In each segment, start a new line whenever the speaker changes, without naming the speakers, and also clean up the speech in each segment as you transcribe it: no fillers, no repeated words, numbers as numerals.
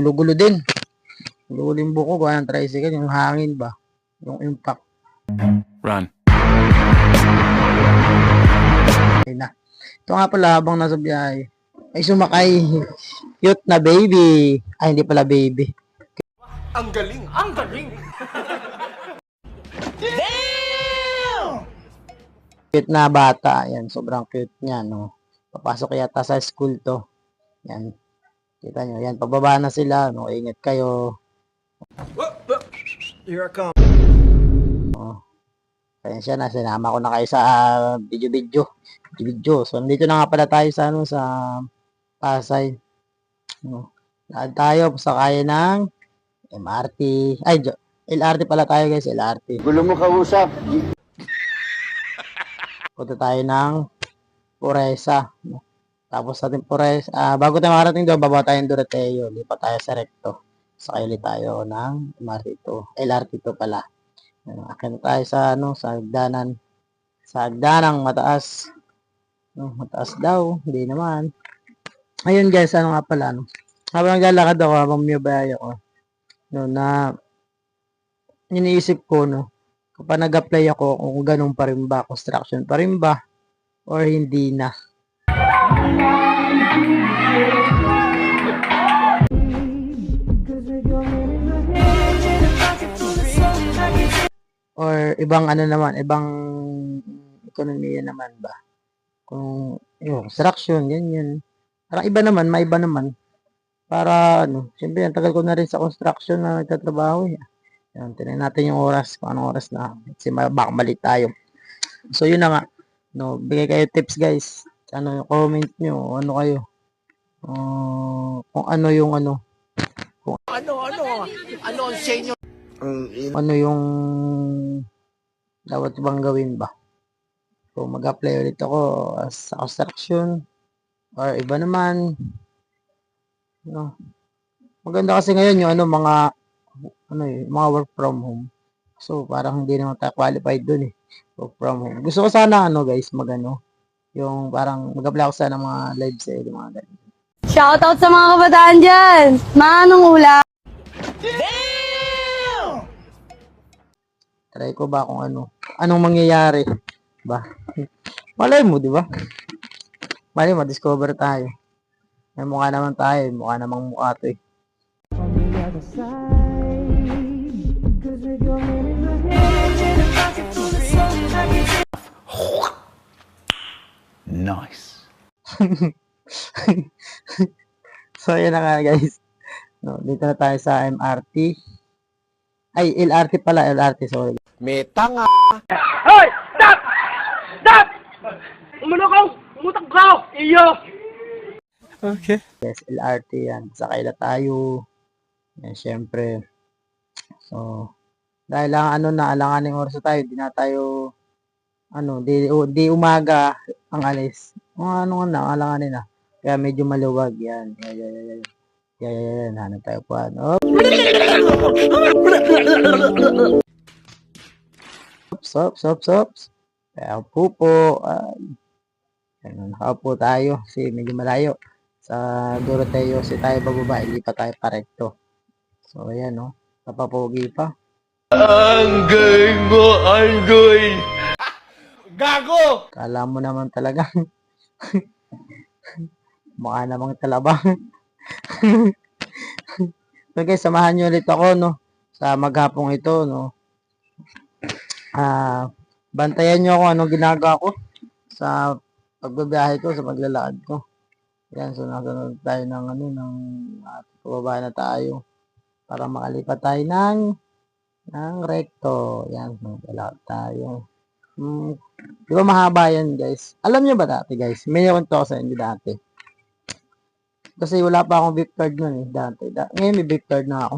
gulo-gulo din. Gulo yung buko, gawa ng tricycle, yung hangin ba? Yung impact.
Run.
Okay na. Ito nga pala, habang nasa biyahe, ay sumakay. Cute na baby. Ay, hindi pala baby.
Ang galing! Ang galing!
Cute na bata. Yan, sobrang cute niya, no? Papasok yata sa school to. Yan. Kita nyo, yan. Pababa na sila, no? Ingat kayo.
Here I come.
Pasensya na, sinama ko na kayo sa video. So, nandito na nga pala tayo sa, ano, sa Pasay. No? Lahat tayo, sakay ng MRT. Ay, LRT pala tayo guys, LRT.
Gulo mo kausap.
Punta tayo ng Puresa. No? Tapos sa ating Puresa, bago tayo makarating doon, baba tayo ng Doroteo. Lipat tayo sa Recto. Sakay ulit tayo ng MRT to. LRT to pala. Akin tayo sa ano, sa hagdanan. Sa hagdanang mataas. No, mataas daw, hindi naman. Ayun guys, ano nga pala, no? Habang naglalakad ako, habang biyabaya ako, no, na iniisip ko, no, kapag nag-apply ako, kung ganun pa rin ba, construction pa rin ba, or hindi na. Or ibang ano naman, ibang ekonomiya naman ba? Kung yung construction, ganyan. Parang iba naman, maiba naman. Para ano, siyempre, ang tagal ko na rin sa construction na nagtatrabaho. Yan, tingnan natin yung oras, kung anong oras na. Kasi baka mali tayo. So, yun na nga. No, bigay kayo tips, guys. Ano, comment nyo, ano kayo. Kung ano yung ano.
Ano ang senyo?
Ano yung dapat bang gawin ba? So, mag-apply ulit ako sa construction or iba naman. No. Maganda kasi ngayon yung ano, mga work from home. So, parang hindi naman tayo qualified dun eh. Work from home. Gusto ko sana guys, yung parang mag-apply ako sana mga live sale, mga ganun.
Shoutout sa mga kabataan dyan! Manong ulam!
Try ko ba kung anong mangyayari ba? Malay mo, di ba? Malay mo, discover tayo. May mukha naman tayo, mukha namang mukha to eh.
Nice.
So, yun na nga guys. No, dito na tayo sa MRT. Ay, LRT pala, LRT, sorry.
May tanga.
Hoy! Stop! Stop! Umano ka! Umutak ka! Iyo!
Okay.
Yes, LRT yan. Sakay na tayo. Yan, syempre. So, dahil lang alanganing oras tayo, di na tayo, di umaga ang alis. Alanganin na. Kaya medyo maluwag. Yan. Yan. Hanap tayo pa. Sops. Kaya po. Nakaupo tayo. Kasi medyo malayo. Sa Doroteo, tayo bababa. Hindi pa tayo parekto. So, ayan, no. Napapogi pa.
Anggoy mo, anggoy! Gago!
Kala mo naman talaga. Mukha namang talabang. So guys, samahan nyo ulit ako, no. Sa maghapong ito, no. Bantayan nyo ako anong ginagawa ko sa pagbabiyahe ko, sa paglalakad ko. Yan, so nasunod tayo ng pababa na tayo para makalipat tayo ng recto. Yan, maglalakad tayo. Di ba mahaba yan, guys? Alam nyo ba dati, guys? May nakunto ko sa inyo dati. Kasi wala pa akong beep card nun eh, dati. Ngayon may beep card na ako.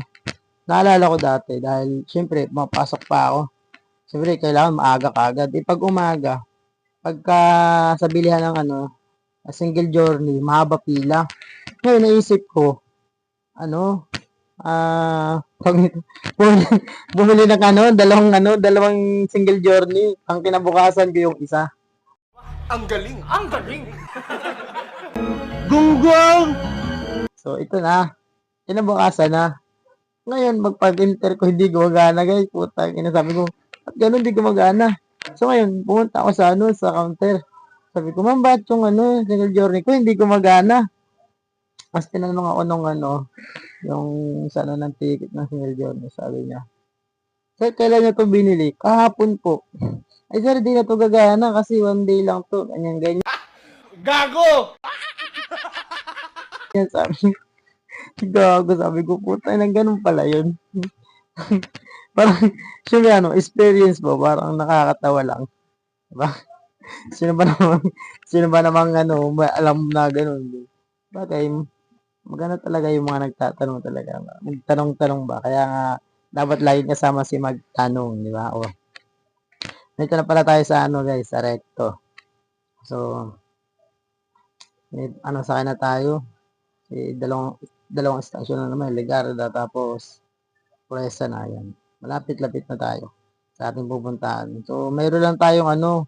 Naalala ko dati dahil, syempre, mapasok pa ako. Syempre, kailangan maaga kagad. Pag umaga, pagka sa bilihan ng single journey, mahaba pila. Ngayon, naisip ko, bumili ng dalawang single journey. Ang kinabukasan ko yung isa.
Ang galing! Ang galing!
Gunggong! So, ito na. Kinabukasan na. Ngayon, magpag-enter ko, hindi gumagana, guys. Puta, sabi ko, at ganun, hindi gumagana. So, ngayon, pumunta ako sa, sa counter. Sabi ko, ma'am, ba't yung, single journey ko, hindi gumagana? Mas tinanong ako nung, yung, sa, ng ticket ng single journey. Sabi niya, sir, kailan niyo to binili? Kahapon po. Ay, sir, di na to gagana kasi one day lang to. Ganyan.
Gago!
Yan, sabi. Gago, sabi ko, puta, nang ganun pala yun. Parang, syempre, experience mo, parang nakakatawa lang. Diba? Sino ba namang, alam na ganun. Bagay, maganda talaga yung mga nagtatanong talaga. Magtanong-tanong ba? Kaya nga, dapat lagi kasama si magtanong, di ba? O, dito na pala tayo sa, guys, sa recto. So, sa na tayo. Dalawang istasyon na naman, Legarda, tapos Presa na yan. Malapit-lapit na tayo sa ating pupuntahan. So, mayroon lang tayong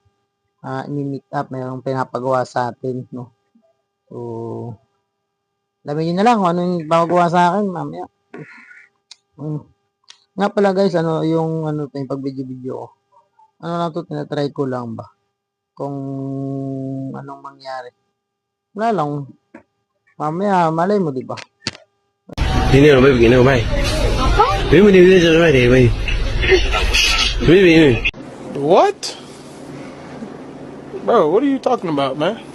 i-meet up, mayroong pinapagawa sa atin, no? So, alamin nyo na lang kung ano yung papagawa sa akin, mamaya. Nga pala guys, yung pag-video-video ko. Na to, tinatry ko lang ba? Kung anong mangyari. Wala lang. Mamaya, malay mo, di ba?
今天我们给那个卖，没问题，这是卖的没，没。
What? Bro, what are you talking about, man?